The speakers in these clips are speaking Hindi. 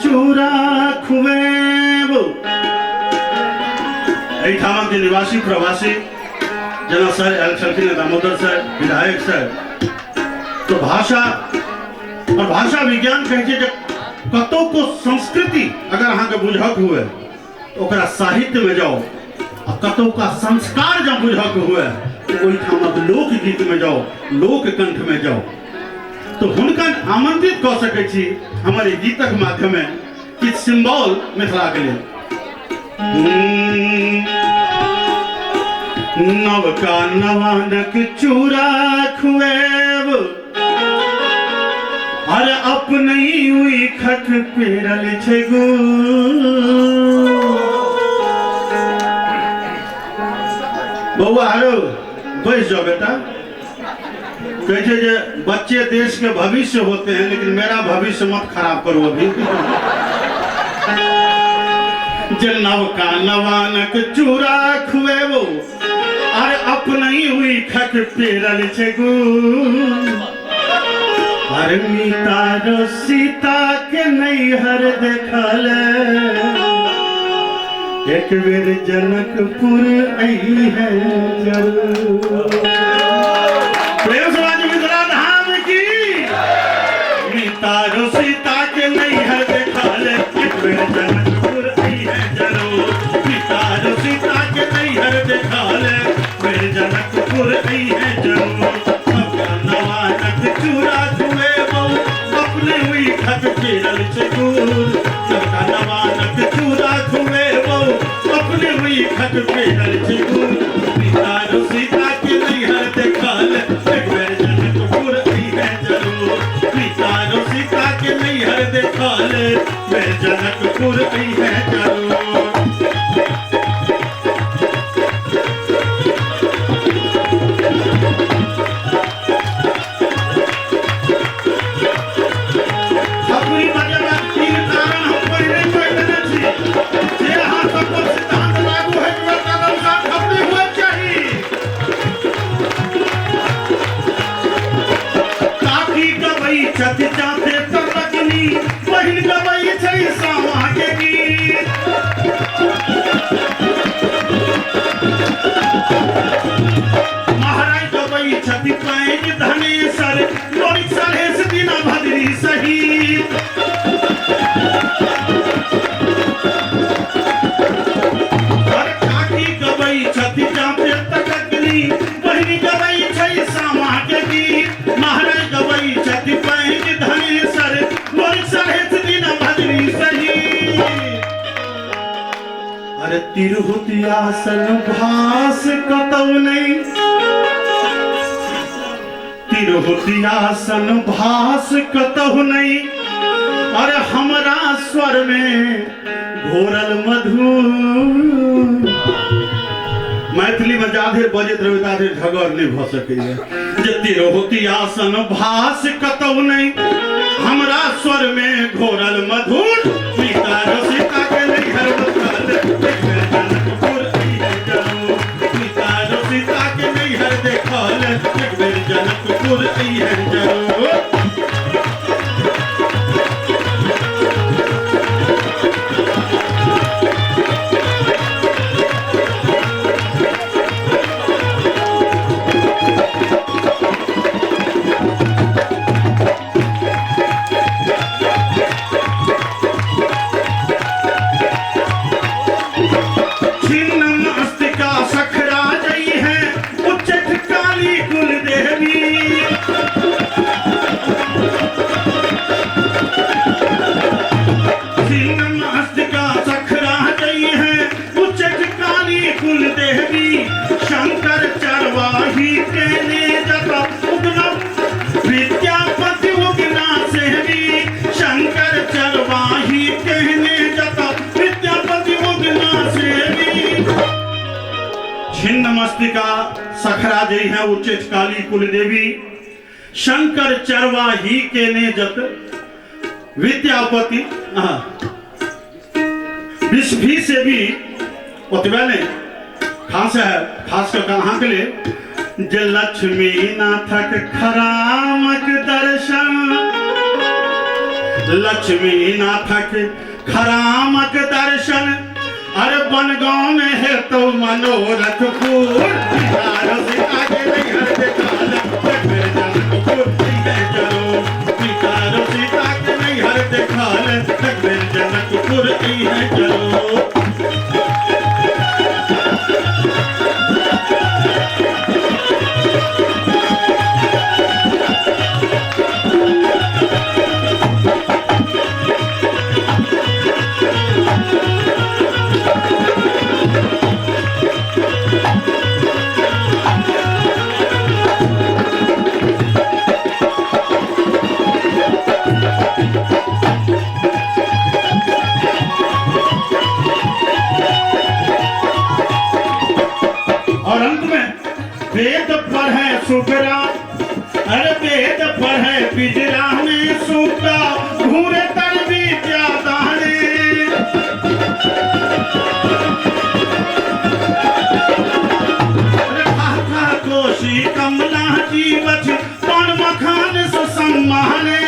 चूरा खुएब एठामक जे निवासी प्रवासी जना सर आयल छलखिन दामोदर सर विधायक सर तो भाषा और भाषा विज्ञान कहे जे कतौ को संस्कृति अगर अहाँ के बुझक हुए तो ओकरा साहित्य में जाओ और कतौ का संस्कार जब बुझक हुए तो ओहि ठामक लोकगीत में जाओ लोक कंठ में जाओ तो हुनका आमंत्रित कऽ सकै छी हमर गीतक माध्यमे किछु सिंबल मिथिला के लेल नवका नवानक चूरा खुएब अरे अपने हुई खट पेरल छै गो बउआ आरो बैस जाओ बेटा कहते जे बच्चे देश के भविष्य होते हैं लेकिन मेरा भविष्य मत खराब करो अभी नवका नवानक चूरा खुएबो अरे अपने हुई खट पेरल छै गो अरे मीता रो सीता के नैहर देखल एक बेर जनकपुर आई है जरूर तारो सीता के नैहर देखल एक बेर जनकपुर आई है जरूर तारो सीता के नैहर देखल बेर जनकपुर आई है जरूर नवानक चूरा खुएबो अपने हुई खट पेरल छै गूर नवानक चूरा खुएबो अपने हुई खट पेरल छै गूर तारो सीता के नैहर देखल एक बेर जनकपुर आई है जरूर तारो सीता के नैहर देखल मैं जनकपुर आई है जरूर अपनी मर्यादा तीन कारण हम पहले कह देने छी जे अहाँ सब पर सिद्धांत लागू है कि कदम का खपरी हुए चाहिए काकी गबई छथि चाहते तकनी बहिन गबई छै सामा के गीत महाराज गबई छथि पैन धनेसर लोरी सलेस दिन भद्री सहित और काकी गबई छथि चाहते तकनी बहिन गबई छै सामा के गीत महाराज गबई छथि पैन धनेसर लोरी सलेस दिन भद्री सहित अरे तिरहुतियासन भास कतौ नहीं तिरहुतियासन भास कतौ नहीं अरे हमरा स्वर में घोरल मधु मैथिली में जाधे बजैत रहबै ताधे झगड़ नहीं भ सकैए जे तिरहुतियासन भास कतौ नहीं हमरा स्वर में घोरल मधुर सीता रो सीता के नैहर देखल एक बेर जनकपुर आई है जरूर सीता रो सीता के नैहर देखल एक बेर जनकपुर आई है जरूर छिन्नमस्तिका सखरा जई है उच्चेठ काली कुल देवी शंकर चरवाही के ने जत विद्यापति विश्वी से भी ओतबे ने खास है खास कर अहाँ के लिए जे लक्ष्मी नाथक खरामक दर्शन लक्ष्मी नाथक खरामक दर्शन अरे बनगांव में है तो मनोरथ पूर्ण पिता सीता के नैहर दिखाल जगमेर जनकपुर है जरूर पिता सीता के नैहर दिखाल जगमेर जनकपुर है जरूर। और अंत में वेद पर है सुगरा अरे वेद पर है पिजरा में सूता घूरे तर विद्या दाने अरे भाखा कोशी कमला जीवच पण मखान सुसम्माने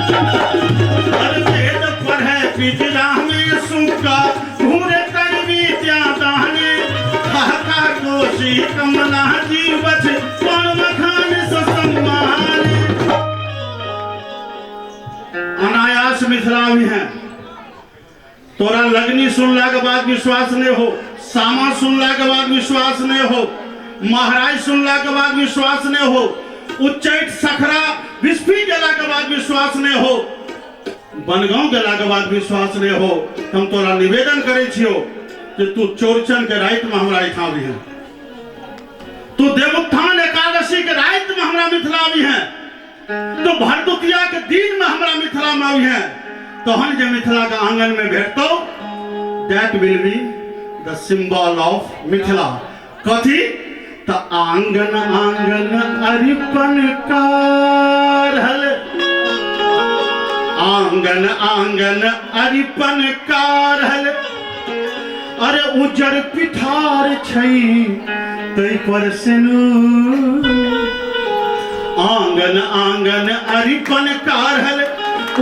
अरे वेद पर है पिजरा में सूता घूरे तर विद्या दाने भाखा कोशी कमला जीवच पण मखान सुसम्माने। अनायास मिथिला भी है तोरा लगनी सुनला के बाद विश्वास नहीं हो सामा सुनला के बाद विश्वास नहीं हो महाराज सुनला के बाद विश्वास नहीं हो उच्चैठ सखरा विस्फी गेला के बाद विश्वास नहीं हो बनगांव गेला के बाद विश्वास नहीं हो हम तोरा निवेदन करे छियो कि तू चौरचन के रात में हमरा इठा भी है तू देवोत्थान एकादशी के रात में हमरा मिथिला भी है तो भरदुतिया के दिन में हमरा मिथिला में भी है तो हम जो मिथिला का आंगन में भेटतो that will be the symbol of Mithila कथी त आंगन आंगन अरिपन कारहल आंगन आंगन अरिपन कारहल अरे उजर पिठार छै तै पर सिनूर आंगन आंगन अरिपन कारहल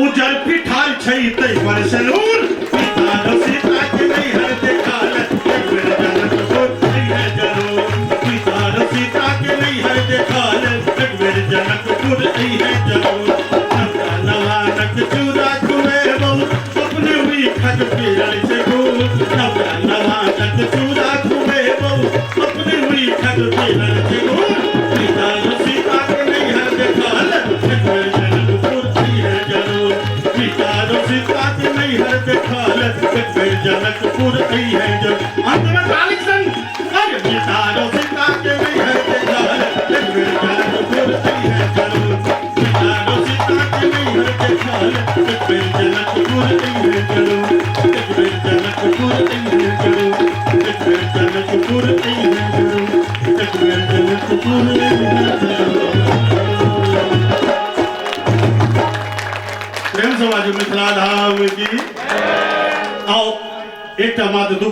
उजर पिठार छै तै पर सिनूर पिता सीता के नैहर दिखाल जगमेर जनकपुर है जरूर पिता सीता के नैहर दिखाल जगमेर जनकपुर है जरूर। नवानक चूड़ा खुए बहु अपने हुई खट पिरल से दूर नवानक चूड़ा खुए बहु अपने हुई खट पिरल से दूर पिता सीता के नैहर दिखाल जगमेर जनकपुर है जरूर पिता सीता के नैहर दिखाल जगमेर जनकपुर है जरूर। अंत में कालिक संग अरे पिता सीता के नैहर दिखाल जगमेर जनकपुर है जरूर पिता सीता के नैहर दिखाल जगमेर जनकपुर है जरूर जगमेर जनकपुर है जरूर जगमेर जनकपुर है जरूर जगमेर जनकपुर है जरूर। प्रेम समाज मिथिला धाम की आओ एक मात्र 2